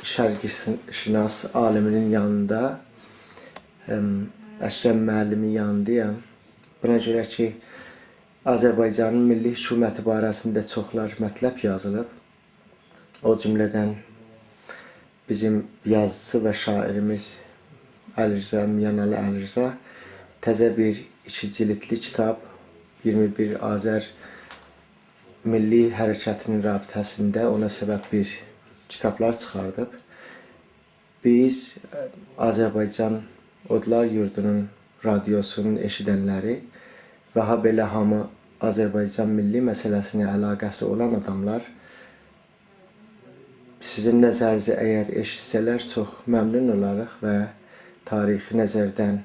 şərqşünas aliminin yanında, Əşrəm müəllimin yanındayım. Buna görə ki, Azərbaycanın milli hökuməti barəsində çoxlar mətləb yazılıb. O cümlədən bizim yazıcı və şairimiz Əlirza, Miyanalı Əlirza təzə bir 2 cildli kitab 21 Azər Milli Hərəkətinin rabitəsində ona səbəb bir kitablar çıxardıb. Biz Azərbaycan Odlar Yurdunun radiosunun eşidənləri və ha belə hamı Azərbaycan milli məsələsinə əlaqəsi olan adamlar sizin nəzərinizə əgər eşitsələr çox məmnun olarıq və tarixi nəzərdən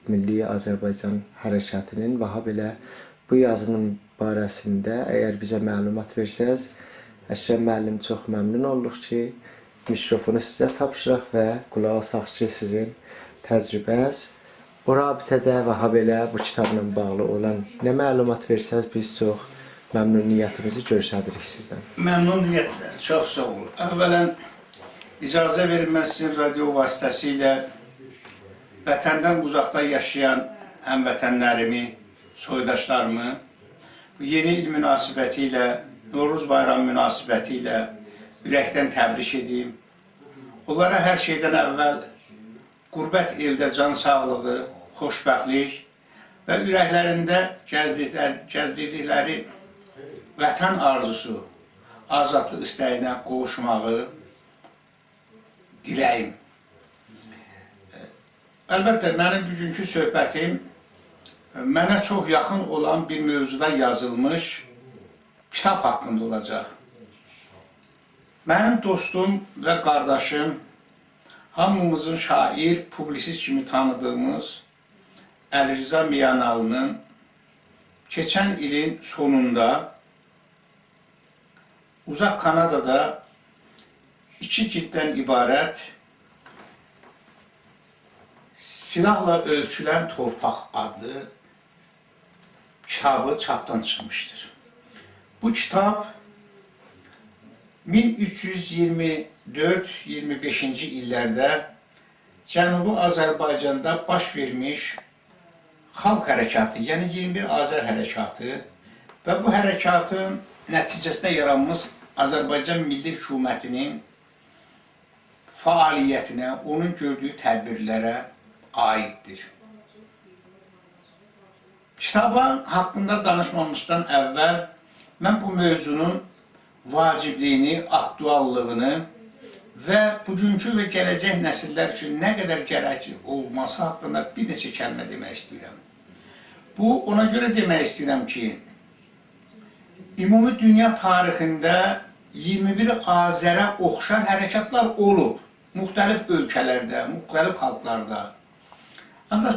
Milli Azərbaycan hərəkətinin və ha belə bu yazının barəsində əgər bizə məlumat versəz, Əşrəm müəllim çox məmnun oluruq ki, mikrofonu sizə tapşıraq və qulaq asaq ki, sizin təcrübəz o rabitədə və ha belə bu kitabla bağlı olan nə məlumat versəz, biz çox məmnuniyyətimizi göstəririk sizdən. Məmnuniyyətlər, çox sağ olun. Əvvələn, icazə verin mən sizin radio vasitəsilə vətəndən uzaqda yaşayan həmvətənlərimi, soydaşlarımı bu yeni il münasibəti ilə, Novruz bayramı münasibəti ilə ürəkdən təbrik edeyim. Onlara hər şeydən əvvəl qurbət ildə can sağlığı, xoşbəxtlik və ürəklərində gəzdirdikləri vətən arzusu, azadlıq istəyinə qovuşmağı diləyim. Əlbəttə, mənim bugünkü söhbətim mənə çox yaxın olan bir mövzuda yazılmış kitab haqqında olacaq. Mənim dostum və qardaşım, hamımızın şair, publisist kimi tanıdığımız Əlirza Miyanalının keçən ilin sonunda uzaq Kanadada 2 cilddən ibarət Silahla Ölçülən Torpaq adlı kitabı çapdan çıxmışdır. Bu kitab 1324-25-ci illərdə Cənubi Azərbaycanda baş vermiş xalq hərəkatı, yəni 21 Azər hərəkatı və bu hərəkatın nəticəsində yaranmış Azərbaycan Milli Hökumətinin fəaliyyətinə, onun gördüyü tədbirlərə aiddir. Kitabın haqqında danışmamışdan əvvəl mən bu mövzunun vacibliyini, aktuallığını və bugünkü və gələcək nəsillər üçün nə qədər gərəkli olması haqqında bir neçə kəlmə demək istəyirəm. Bu, ona görə demək istəyirəm ki, ümumi dünya tarixində 21 Azərə oxşar hərəkatlar olub, müxtəlif ölkələrdə, müxtəlif xalqlarda. Ancaq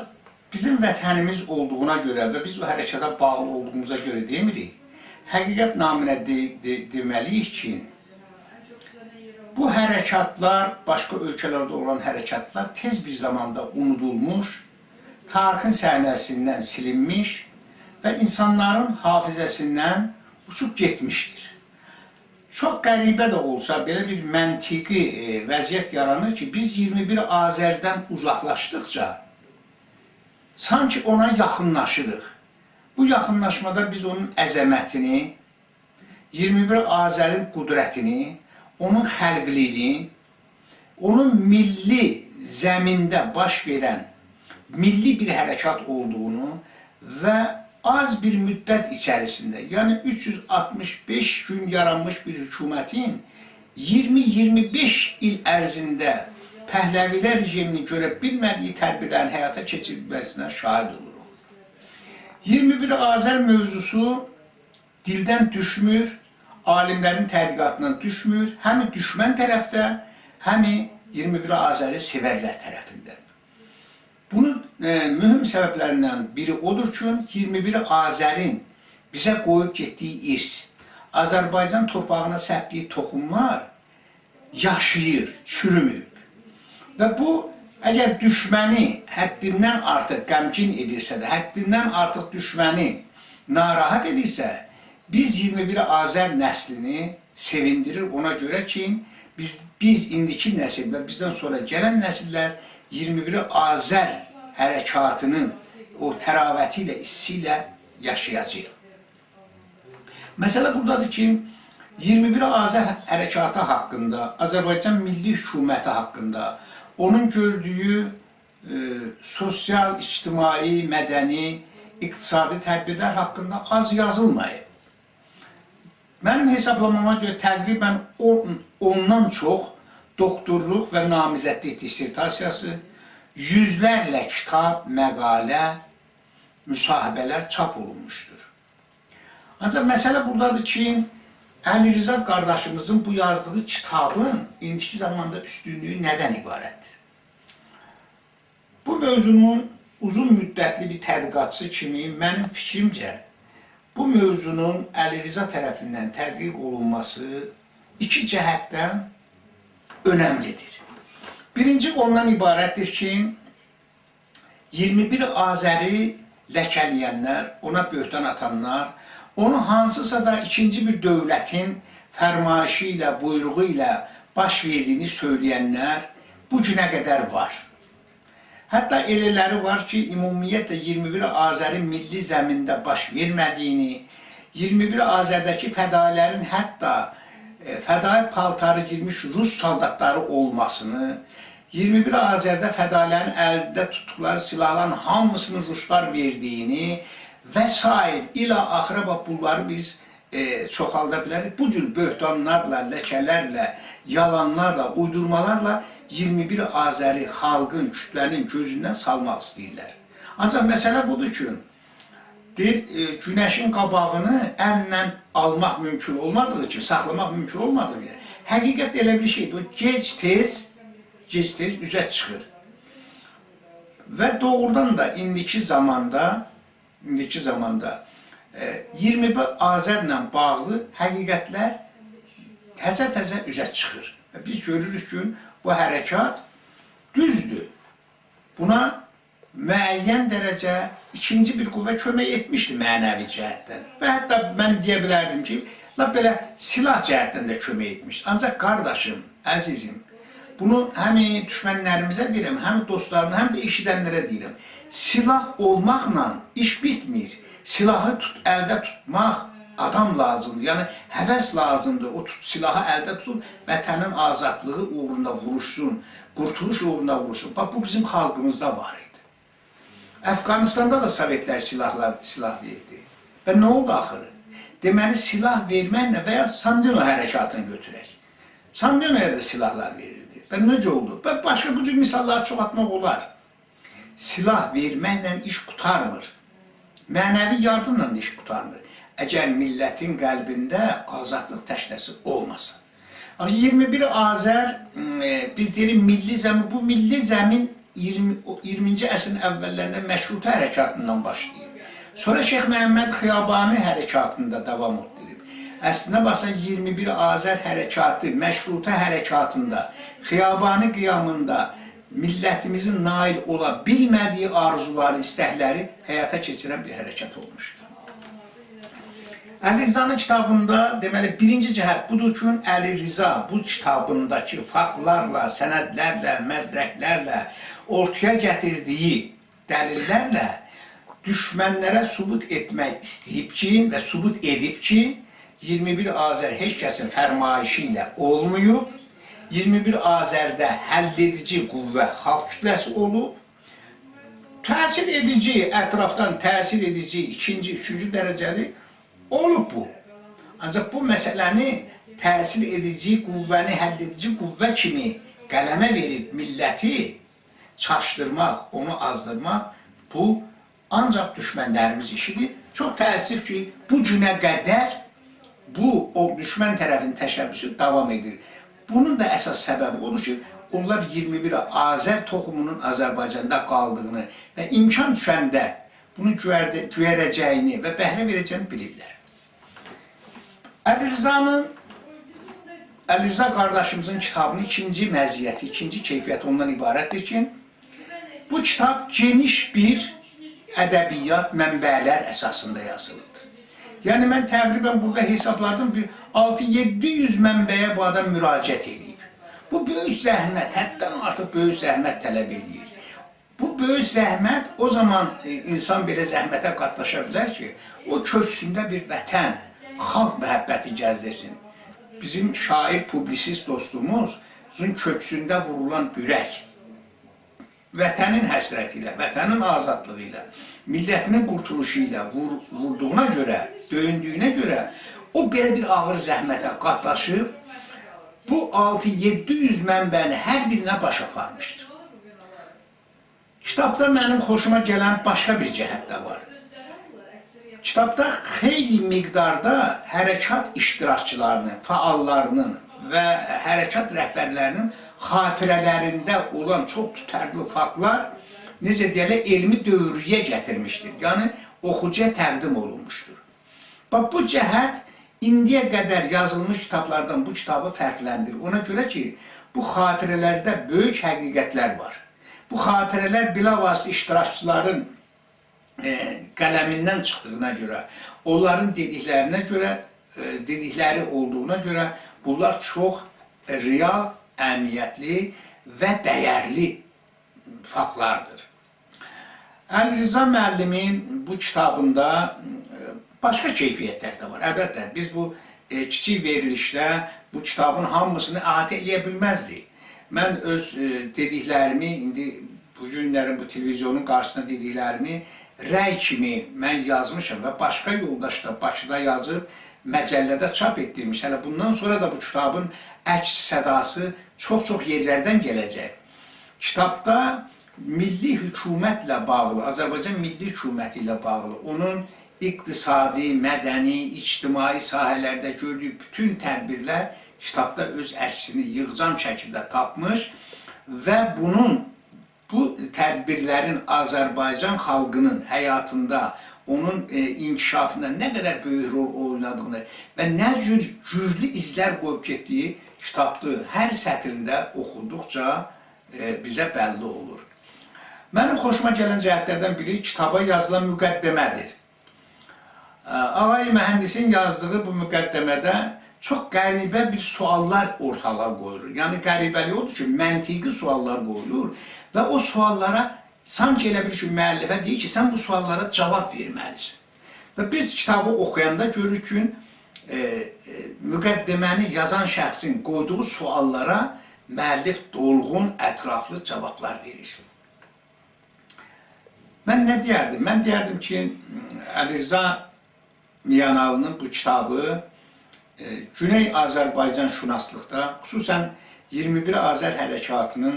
bizim vətənimiz olduğuna görə və biz o hərəkata bağlı olduğumuza görə demirik, həqiqət naminə deməliyik ki, bu hərəkatlar, başqa ölkələrdə olan hərəkatlar tez bir zamanda unudulmuş, tarixin səhnəsindən silinmiş və insanların hafizəsindən uçub getmişdir. Çox qəribə də olsa, belə bir məntiqi vəziyyət yaranır ki, biz 21 Azərdən uzaqlaşdıqca sanki ona yaxınlaşırıq. Bu yaxınlaşmada biz onun əzəmətini, 21 Azərin qüdrətini, onun xəlqliyini, onun milli zəmində baş verən milli bir hərəkat olduğunu və az bir müddət içərisində, yəni 365 gün yaranmış bir hökumətin 20-25 il ərzində Pəhləvilər rejimini görə bilmədiyi tədbirlərin həyata keçirilməsinə şahid oluruq. 21 Azər mövzusu dildən düşmür, alimlərin tədqiqatından düşmür, həm düşmən tərəfdə, həm 21 Azəri sevərlər tərəfində. Bunun mühüm səbəblərindən biri odur ki, 21 Azərin bizə qoyub getdiyi irs, Azərbaycan torpağına səpdiyi toxumlar yaşayır, çürümür. Və bu, əgər düşməni həddindən artıq qəmgin edirsə də, həddindən artıq düşməni narahat edirsə, biz 21 Azər nəslini sevindirir ona görə ki, biz indiki nəsil və bizdən sonra gələn nəsillər 21 Azər hərəkatının o təravəti ilə, hissi ilə yaşayacaq. Məsələ buradadır ki, 21 Azər hərəkatı haqqında, Azərbaycan Milli Hökuməti haqqında, onun gördüyü sosial, ictimai, mədəni, iqtisadi tədbirlər haqqında az yazılmayıb. Mənim hesablamama görə təqribən ondan çox doktorluq və namizədlik dissertasiyası, yüzlərlə kitab, məqalə, müsahibələr çap olunmuşdur. Ancaq məsələ buradadır ki, Əli Rza qardaşımızın bu yazdığı kitabın indiki zamanda üstünlüyü nədən ibarətdir? Bu mövzunun uzun müddətli bir tədqiqatçı kimi mənim fikrimcə bu mövzunun Əli Rza tərəfindən tədqiq olunması iki cəhətdən önəmlidir. Birinci ondan ibarətdir ki, 21 Azəri ləkələyənlər, ona böhtan atanlar, onu hansısa da ikinci bir dövlətin fərmayışı ilə, buyruğu ilə baş verdiyini söyləyənlər bu günə qədər var. Hətta elələri var ki, ümumiyyətlə 21 Azərin milli zəmində baş vermədiyini, 21 Azərdəki fədailərin hətta fədai paltarı girmiş Rus soldatları olmasını, 21 Azərdə fədailərin əldə tutduqları silahların hamısını Ruslar verdiyini və s. ilə axıra bunları biz çoxalda bilərik. Bu cür böhtanlarla, ləkələrlə, yalanlarla, uydurmalarla 21 Azəri xalqın, kütlənin gözündən salmaq istəyirlər. Ancaq məsələ budur ki, günəşin qabağını əllə almaq mümkün olmadığı kimi, saxlamaq mümkün olmadığı kimi, həqiqət elə bir şeydir. O gec-tez üzə çıxır. Və doğrudan da indiki zamanda 21 Azərlə bağlı həqiqətlər təzə-təzə üzə çıxır. Və biz görürük ki, bu hərəkat düzdür. Buna müəyyən dərəcə ikinci bir qüvvə kömək etmişdi mənəvi cəhətdən. Və hətta mən deyə bilərdim ki, belə silah cəhətdən də kömək etmişdi. Ancaq qardaşım, əzizim, bunu həm düşmənlərimizə deyirəm, həm dostlarına, həm də eşidənlərə deyirəm. Silah olmaqla iş bitmir. Silahı əldə tutmaq adam lazımdır. Yəni, həvəs lazımdır. O silahı əldə tutub, vətənin azadlığı uğrunda vuruşsun, qurtuluş uğrunda vuruşsun. Bax, bu bizim xalqımızda var idi. Əfqanistanda da Sovetlər silah verdi. Və nə oldu axırı? Deməli, silah verməklə və ya Sandino hərəkatını götürək. Sandinoya da silahlar verildi. Və necə oldu? Və başqa bu cür misalları çoxaltmaq olar. Silah verməklə iş qutarmır. Mənəvi yardımla iş qutarmır. Əgər millətin qəlbində azadlıq təşkəsi olmasa. 21 Azər, biz deyirik milli zəmin, bu milli zəmin 20-ci əsrin əvvəllərində məşrutə hərəkatından başlayıb. Sonra Şeyx Məhəmməd Xiyabani hərəkatında davam etdirib. Əslində baxsan 21 Azər hərəkatı, məşrutə hərəkatında, Xiyabani qiyamında millətimizin nail ola bilmədiyi arzuları, istəkləri həyata keçirən bir hərəkat olmuşdur. Əli Rza'nın kitabında, deməli, birinci cəhət budur ki, Əli Rza bu kitabındakı faktlarla, sənədlərlə, mədrəklərlə, ortaya gətirdiyi dəlillərlə düşmənlərə sübut etmək istəyib ki və sübut edib ki, 21 Azər heç kəsin fərmayışı ilə olmayıb, 21 Azərdə həlledici qüvvə xalq kütləsi olub, təsir edici, ətrafdan təsir edici, ikinci, üçüncü dərəcəli olub bu. Ancaq bu məsələni təsir edici qüvvəni həlledici qüvvə kimi qələmə verib milləti çaşdırmaq, onu azdırmaq, bu ancaq düşmənlərimiz işidir. Çox təəssüf ki, bu günə qədər o düşmən tərəfinin təşəbbüsü davam edir. Bunun da əsas səbəbi odur ki, onlar 21 Azər toxumunun Azərbaycanda qaldığını və imkan düşəndə bunu güyərəcəyini və bəhrə verəcəyini bilirlər. Əli Rza qardaşımızın kitabının ikinci məziyyəti, ikinci keyfiyyəti ondan ibarətdir ki, bu kitab geniş bir ədəbiyyat mənbələr əsasında yazılıdır. Yəni, mən təqribən burada hesabladım, 6-700 mənbəyə bu adam müraciət edib. Bu böyük zəhmət, həddən artıq böyük zəhmət tələb edir. Bu böyük zəhmət, o zaman insan belə zəhmətə qatlaşa bilər ki, o köksündə bir vətən, xalq məhəbbəti gəzdirsin. Bizim şair, publisist dostumuzun köksündə vurulan ürək, vətənin həsrəti ilə, vətənin azadlığı ilə, millətinin qurtuluşu ilə vurduğuna görə, döyündüyünə görə, o belə bir ağır zəhmətə qatlaşıb, bu 600-700 mənbəni hər birinə baş aparmışdır. Kitabda mənim xoşuma gələn başqa bir cəhət də var. Kitabda xeyli miqdarda hərəkat iştirakçılarının, fəallarının və hərəkat rəhbərlərinin xatirələrində olan çox tutarlı faktlar, necə deyərlər, elmi dövrüyə gətirmişdir. Yəni, oxucuya təqdim olunmuşdur. Bax, bu cəhət indiyə qədər yazılmış kitablardan bu kitabı fərqləndirir. Ona görə ki, bu xatirələrdə böyük həqiqətlər var. Bu xatirələr bilavasitə iştirakçıların qələmindən çıxdığına görə, onların dedikləri olduğuna görə bunlar çox real, əhəmiyyətli və dəyərli faktlardır. Əli Rza müəllimin bu kitabında başqa keyfiyyətlər də var. Əlbəttə, biz bu kiçik verilişdə bu kitabın hamısını əhatə edə bilməzdik. Mən öz dediklərimi, indi bu günlərin bu televizyonun qarşısında dediklərimi rəy kimi mən yazmışam və başqa yoldaş da Bakıda yazıb məcəllədə çap etdirmiş. Hələ bundan sonra da bu kitabın əks sədası çox-çox yerlərdən gələcək. Kitabda milli hökumətlə bağlı, Azərbaycan milli hökuməti ilə bağlı, onun iqtisadi, mədəni, ictimai sahələrdə gördüyü bütün tədbirlər kitabda öz əksini yığcam şəkildə tapmış və bu tədbirlərin Azərbaycan xalqının həyatında, onun inkişafında nə qədər böyük rol oynadığını və nə cür güclü izlər qoyub getdiyi kitabdır. Hər sətrində oxuduqca bizə bəlli olur. Mənim xoşuma gələn cəhətlərdən biri kitaba yazılan müqəddimədir. Ağay mühəndisin yazdığı bu müqəddəmədə çox qəribə bir suallar ortalığa qoyulur. Yəni qəribəlik odur ki, məntiqi suallar qoyulur və o suallara sanki elə bir ki, müəllifə deyir ki, sən bu suallara cavab verməlisin. Və biz kitabı oxuyanda görürük ki, müqəddiməni yazan şəxsin qoyduğu suallara müəllif dolğun, ətraflı cavablar verir. Mən nə deyərdim? Mən deyərdim ki, Əli Rza Miyanalının bu kitabı Güney Azərbaycan şünaslıqda, xüsusən 21 Azər hərəkatının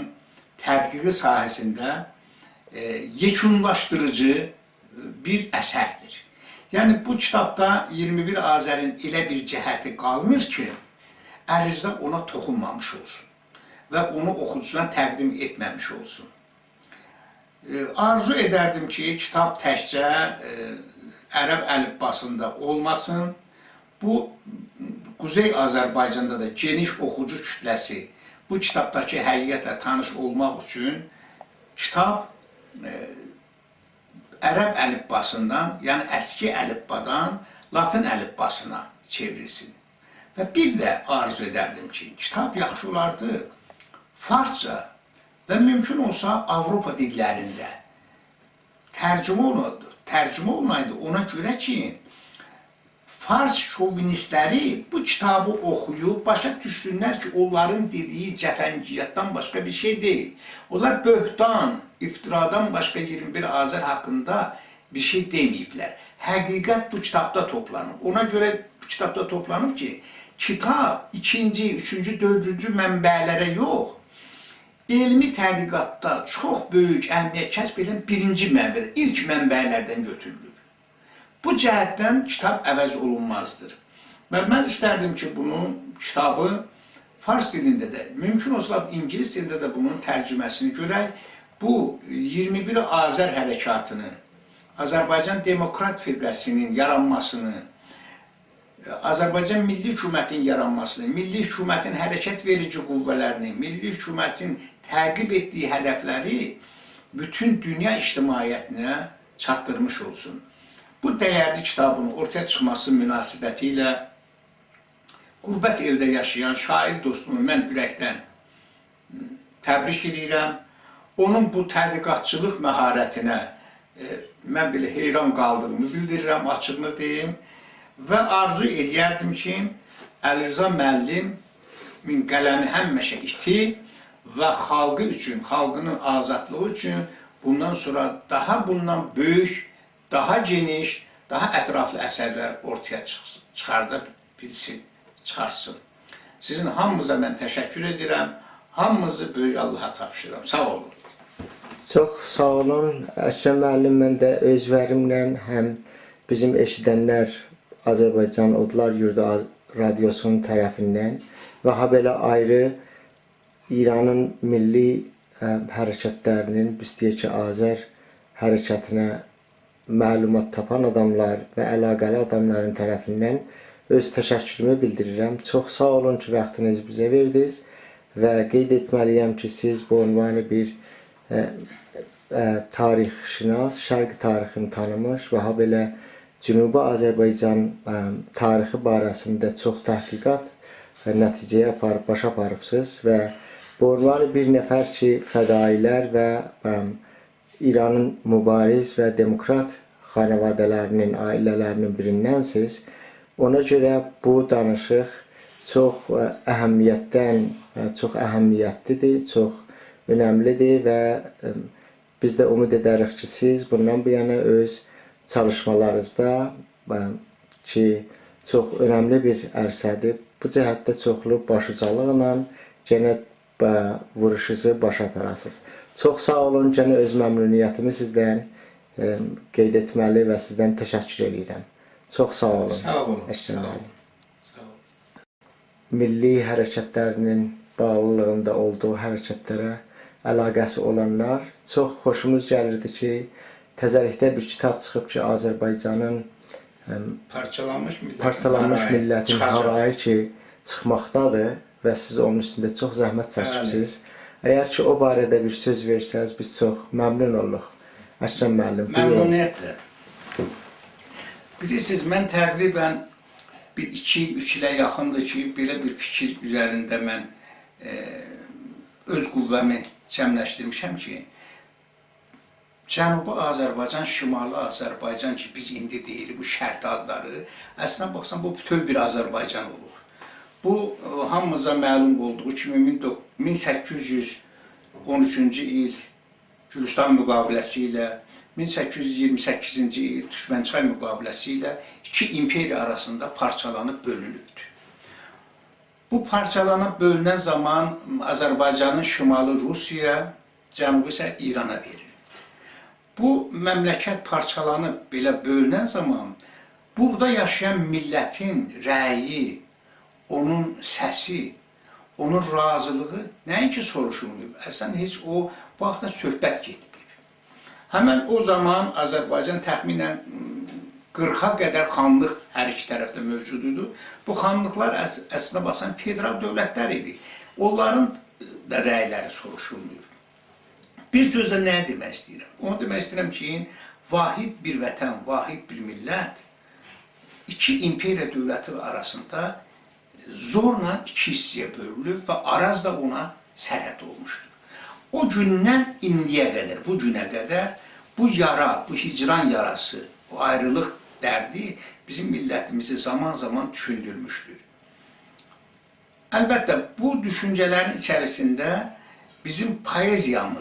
tədqiqi sahəsində yekunlaşdırıcı bir əsərdir. Yəni, bu kitabda 21 Azərin elə bir cəhəti qalmır ki, Əli Rza ona toxunmamış olsun və onu oxucusuna təqdim etməmiş olsun. Arzu edərdim ki, kitab təkcə ərəb əlifbasında olmasın. Bu, Quzey Azərbaycanda da geniş oxucu kütləsi bu kitabdakı həqiqətlə tanış olmaq üçün kitab ərəb əlifbasından, yəni əski əlifbadan Latın əlifbasına çevrilsin. Və bir də arzu edərdim ki, kitab yaxşı olardı farsca və mümkün olsa Avropa dillərində tərcümə olunaydı ona görə ki, Fars şovinistləri bu kitabı oxuyub, başa düşsünlər ki, onların dediyi cəfəngiyyatdan başqa bir şey deyil. Onlar böhtan, iftiradan başqa 21 Azər haqqında bir şey deməyiblər. Həqiqət bu kitabda toplanıb. Ona görə bu kitabda toplanıb ki, kitab 2-ci, 3-cü, 4-cü mənbələrə yox, elmi tədqiqatda çox böyük əhəmiyyət kəsb edən birinci mənbələr, ilk mənbələrdən götürülür. Bu cəhətdən kitab əvəz olunmazdır. Və mən istərdim ki, bunun kitabı fars dilində də, mümkün olsa ingilis dilində də bunun tərcüməsini görək. Bu 21 Azər hərəkatını, Azərbaycan Demokrat Firqəsinin yaranmasını, Azərbaycan Milli Hökumətin yaranmasını, Milli Hökumətin hərəkət verici qüvvələrini, Milli Hökumətin təqib etdiyi hədəfləri bütün dünya ictimaiyyətinə çatdırmış olsun. Bu dəyərli kitabın ortaya çıxması münasibəti ilə qürbət eldə yaşayan şair dostumu mən ürəkdən təbrik edirəm. Onun bu tədqiqatçılıq məharətinə mən belə heyran qaldığımı bildirirəm, açığını deyim. Və arzu edərdim ki, Əli Rza müəllimin qələmi həmişə iti və xalqı üçün, xalqının azadlığı üçün bundan sonra daha bundan böyük, daha geniş, daha ətraflı əsərlər ortaya çıxarda bilsin, çıxarsın. Sizin hamınıza mən təşəkkür edirəm. Hamınızı böyük Allaha tapşırıram. Sağ olun. Çox sağ olun. Əkrəm müəllim, mən də öz vərimlə həm bizim eşidənlər Azərbaycan Odlar Yurdu radiosunun tərəfindən və ha belə ayrı İranın milli hərəkətlərinin, biz deyək ki, Azər hərəkətinə məlumat tapan adamlar və əlaqəli adamların tərəfindən öz təşəkkürümü bildirirəm. Çox sağ olun ki, vaxtınızı bizə verdiniz və qeyd etməliyəm ki, siz bu ünvanı bir tarixşünas, şərq tarixini tanımış və ha belə Cənubi Azərbaycan tarixi barəsində çox təhqiqat və nəticəyə başa aparıbsınız və bu ünvanı bir nəfər ki, fədailər və İranın mübariz və demokrat xanavadələrinin, ailələrinin birindənsiz. Ona görə bu danışıq çox əhəmiyyətlidir, çox önəmlidir və biz də ümid edərik ki, siz bundan bu yana öz çalışmalarınızda ki, çox önəmli bir ərsədir, bu cəhətdə çoxlu başucalıqla yenə vuruşunuzu başa aparasınız. Çox sağ olun, yenə öz məmnuniyyətimi sizdən qeyd etməli və sizdən təşəkkür edirəm. Çox sağ olun. Sağ olun. Əkrəm müəllim. Milli hərəkətlərinin bağlılığında olduğu hərəkətlərə əlaqəsi olanlar çox xoşumuz gəlirdi ki, təzəlikdə bir kitab çıxıb ki, Azərbaycanın parçalanmış millətin harayı ki, çıxmaqdadır və siz onun üstündə çox zəhmət çəkibsiniz. Əgər ki, o barədə bir söz versəniz, biz çox məmnun oluruq. Əkrəm müəllim, buyurun. Məmnuniyyətlə. Bilirsiniz, mən təqribən bir 2-3 ilə yaxındır ki, belə bir fikir üzərində mən öz qüvvəmi cəmləşdirmişəm ki, Cənubi Azərbaycan, Şimali Azərbaycan ki, biz indi deyirik, bu şərt adları, əslində baxsan, bu bütöv bir Azərbaycan olur. Bu, hamımıza məlum olduğu kimi 1813-cü il Gülüstan müqaviləsi ilə, 1828-ci il Türkmənçay müqaviləsi ilə iki imperiya arasında parçalanıb bölünübdür. Bu parçalanıb bölünən zaman Azərbaycanın şimalı Rusiyaya, cənubu isə İrana verildi. Bu məmləkət parçalanıb belə bölünən zaman burada yaşayan millətin rəyi, onun səsi, onun razılığı nəinki soruşulmayıb, əslən heç o vaxtda söhbət getməyib. Həmən o zaman Azərbaycan təxminən 40-a qədər xanlıq hər iki tərəfdə mövcud idi. Bu xanlıqlar əslində baxsan federal dövlətlər idi. Onların da rəyləri soruşulmuyor. Bir sözlə nə demək istəyirəm? Onu demək istəyirəm ki, vahid bir vətən, vahid bir millət iki imperiya dövləti arasında zorla iki hissəyə bölünüb və Araz da ona sərhəd olmuşdur. O gündən indiyə qədər, bu günə qədər bu yara, bu hicran yarası, bu ayrılıq dərdi bizim millətimizi zaman-zaman düşündürmüşdür. Əlbəttə, bu düşüncələrin içərisində bizim poeziyam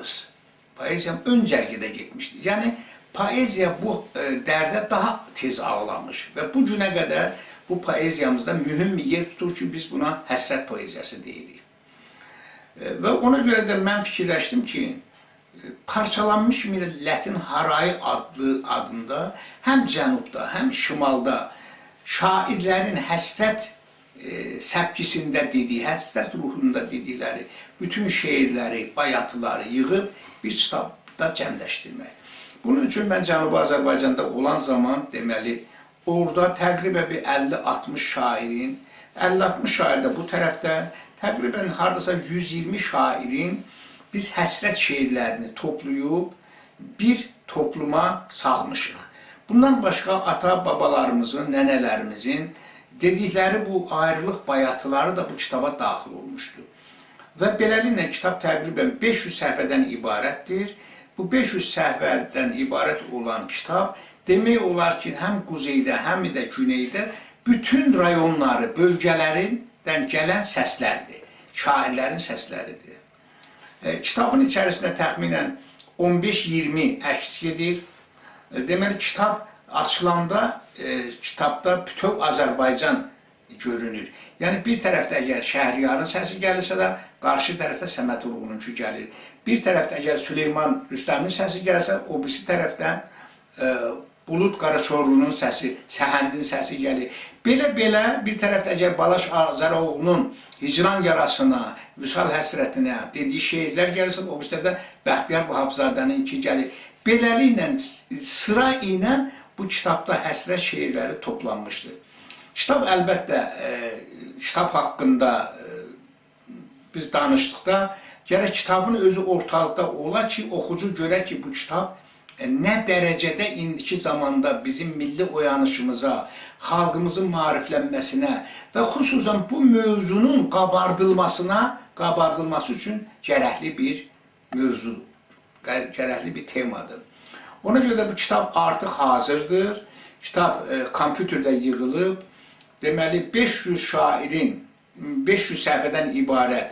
ön cərgədə getmişdir. Yəni, poeziya bu dərdə daha tez ağlamış və bu günə qədər bu poeziyamızda mühüm bir yer tutur ki, biz buna həsrət poeziyası deyirik. Və ona görə də mən fikirləşdim ki, parçalanmış millətin harayı adında həm cənubda, həm şimalda şairlərin həsrət səpkisində dediyi, həsrət ruhunda dedikləri bütün şeirləri, bayatıları yığıb bir kitabda cəmləşdirmək. Bunun üçün mən Cənubi Azərbaycanda olan zaman deməli, orada təqribən bir 50-60 şairin, 50-60 şair də bu tərəfdə, təqribən haradasa 120 şairin biz həsrət şeirlərini toplayıb bir topluma salmışıq. Bundan başqa ata-babalarımızın, nənələrimizin dedikləri bu ayrılıq bayatıları da bu kitaba daxil olmuşdu. Və beləliklə kitab təqribən 500 səhifədən ibarətdir. Bu 500 səhifədən ibarət olan kitab demək olar ki, həm quzeydə, həm də güneydə bütün rayonları, bölgələrindən gələn səslərdir. Şairlərin səsləridir. Kitabın içərisində təxminən 15-20 əks gedir. Deməli, kitab açılanda kitabda bütöv Azərbaycan görünür. Yəni, bir tərəfdə əgər Şəhriyarın səsi gəlirsə də, qarşı tərəfdə Səməd Vurğununki gəlir. Bir tərəfdə əgər Süleyman Rüstəmin səsi gəlirsə, o birisi tərəfdən Bulud Qaraçorlunun səsi, Səhəndin səsi gəlir. Belə-belə bir tərəfdə əgər Balaş Azəroğlunun hicran yarasına, vüsal həsrətinə dediyi şeirlər gəlirsə, o birisi tərəfdə Bəxtiyar Vahabzadəninki gəlir. Beləliklə, sıra ilə bu kitabda həsrət şeirləri toplanmışdır. Kitab əlbəttə, kitab haqqında biz danışdıqda, gərək kitabın özü ortalıqda ola ki, oxucu görə ki, bu kitab nə dərəcədə indiki zamanda bizim milli oyanışımıza, xalqımızın maariflənməsinə və xüsusən bu mövzunun qabardılması üçün gərəkli bir mövzudur, gərəkli bir temadır. Ona görə də bu kitab artıq hazırdır, kitab kompüterdə yığılıb, deməli 500 şairin, 500 səhifədən ibarət,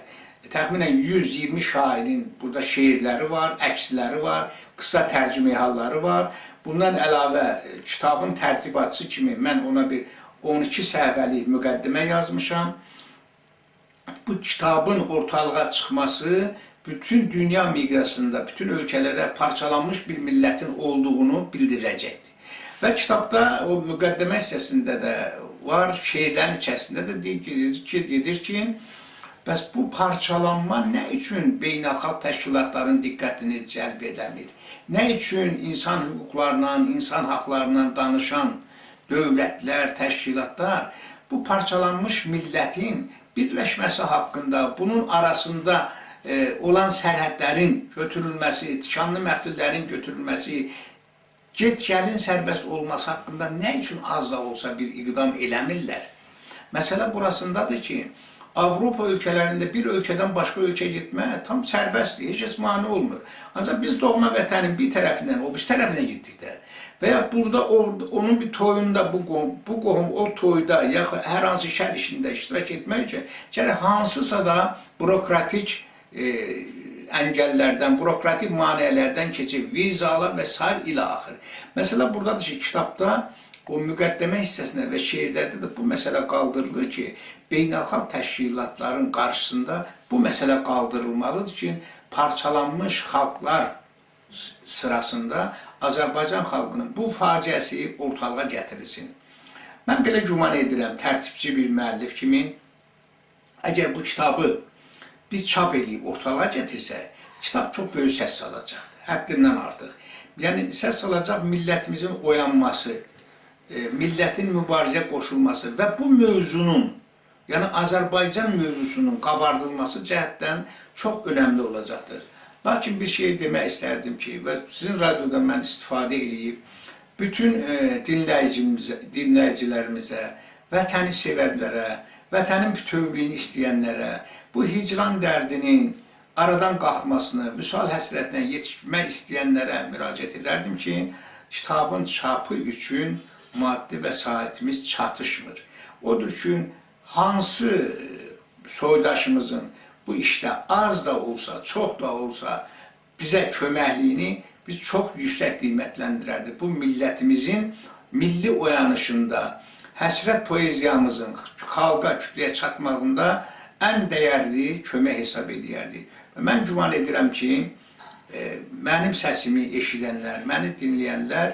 təxminən 120 şairin burada şeirləri var, əksləri var, qısa tərcümə halları var. Bundan əlavə kitabın tərtibatçısı kimi mən ona bir 12 səhifəlik müqəddimə yazmışam. Bu kitabın ortalığa çıxması bütün dünya miqyasında, bütün ölkələrə parçalanmış bir millətin olduğunu bildirəcəkdir. Və kitabda o müqəddimə hissəsində də var, şeirlərin içərisində də gedir ki, bəs bu parçalanma nə üçün beynəlxalq təşkilatların diqqətini cəlb edəmir? Nə üçün insan hüquqlarından, insan haqlarından danışan dövlətlər, təşkilatlar bu parçalanmış millətin birləşməsi haqqında, bunun arasında olan sərhədlərin götürülməsi, tikanlı məftillərin götürülməsi, get-gəlin sərbəst olması haqqında nə üçün az da olsa bir iqdam eləmirlər? Məsələ burasındadır ki, Avropa ölkələrində bir ölkədən başqa ölkəyə getmək tam sərbəstdir, heç kəs mane olmur. Ancaq biz doğma vətənin bir tərəfindən, o bir tərəfinə getdikdə və ya burada onun bir toyunda, bu qohum o toyda ya hər hansı şər işində iştirak etmək üçün gərək hansısa da bürokratik əngəllərdən, bürokratik maneələrdən keçib, vizalar və s. ilə axır. Məsələ buradadır ki, kitabda o müqəddimə hissəsinə və şeirlərdə də bu məsələ qaldırılır ki, beynəlxalq təşkilatların qarşısında bu məsələ qaldırılmalıdır ki, parçalanmış xalqlar sırasında Azərbaycan xalqının bu faciəsi ortalığa gətirilsin. Mən belə güman edirəm, tərtibçi bir müəllif kimi, əgər bu kitabı biz çap edib ortalığa gətirsək, kitab çox böyük səs salacaqdır, həddindən artıq. Yəni, səs salacaq millətimizin oyanması, millətin mübarizəyə qoşulması və bu mövzunun, yəni Azərbaycan mövzusunun qabardılması cəhətdən çox önəmli olacaqdır. Lakin bir şey demək istərdim ki, və sizin radyodan mən istifadə edib, bütün dinləyicilərimizə, vətəni sevərlərə, vətənin bütövlüyünü istəyənlərə, bu hicran dərdinin aradan qalxmasını, vüsal həsrətinə yetişmək istəyənlərə müraciət edərdim ki, kitabın çapı üçün maddi vəsaitimiz çatışmır. Odur ki, hansı soydaşımızın bu işdə az da olsa, çox da olsa bizə köməkliyini biz çox yüksək qiymətləndirərdik. Bu millətimizin milli oyanışında, həsrət poeziyamızın xalqa, kütləyə çatmağında ən dəyərli kömək hesab edərdik. Mən güman edirəm ki, mənim səsimi eşidənlər, məni dinləyənlər,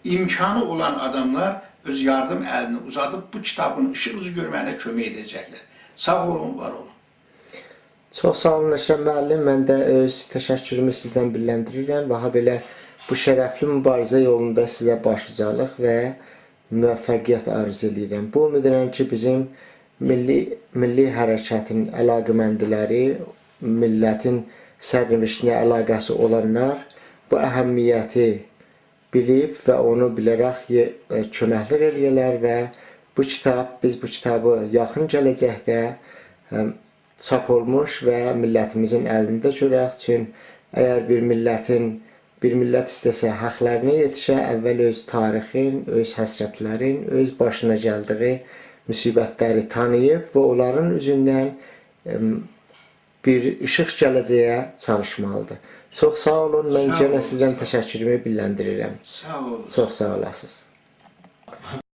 imkanı olan adamlar öz yardım əlini uzadıb bu kitabın ışıq üzü görməyinə kömək edəcəklər. Sağ olun, var olun. Çox sağ olun Əşrəf müəllim. Mən də öz təşəkkürümü sizdən bildirirəm və belə bu şərəfli mübarizə yolunda sizə başlıcalıq və müvəffəqiyyət arzu edirəm. Bu ümid edirəm ki, bizim milli hərəkətin əlaqəməndiləri, millətin sərnişinə əlaqəsi olanlar bu əhəmiyyəti bilib və onu bilərək köməklik edirlər və biz bu kitabı yaxın gələcəkdə çap olmuş və millətimizin əlində görək. Çünki əgər bir millət istəsə haqlarına yetişə, əvvəl öz tarixin, öz həsrətlərin, öz başına gəldiyi müsibətləri tanıyıb və onların üzündən bir işıq gələcəyə çalışmalıdır. Çox sağ olun. Mən yenə sizdən təşəkkürümü bildirirəm. Sağ olun. Çox sağ olasınız.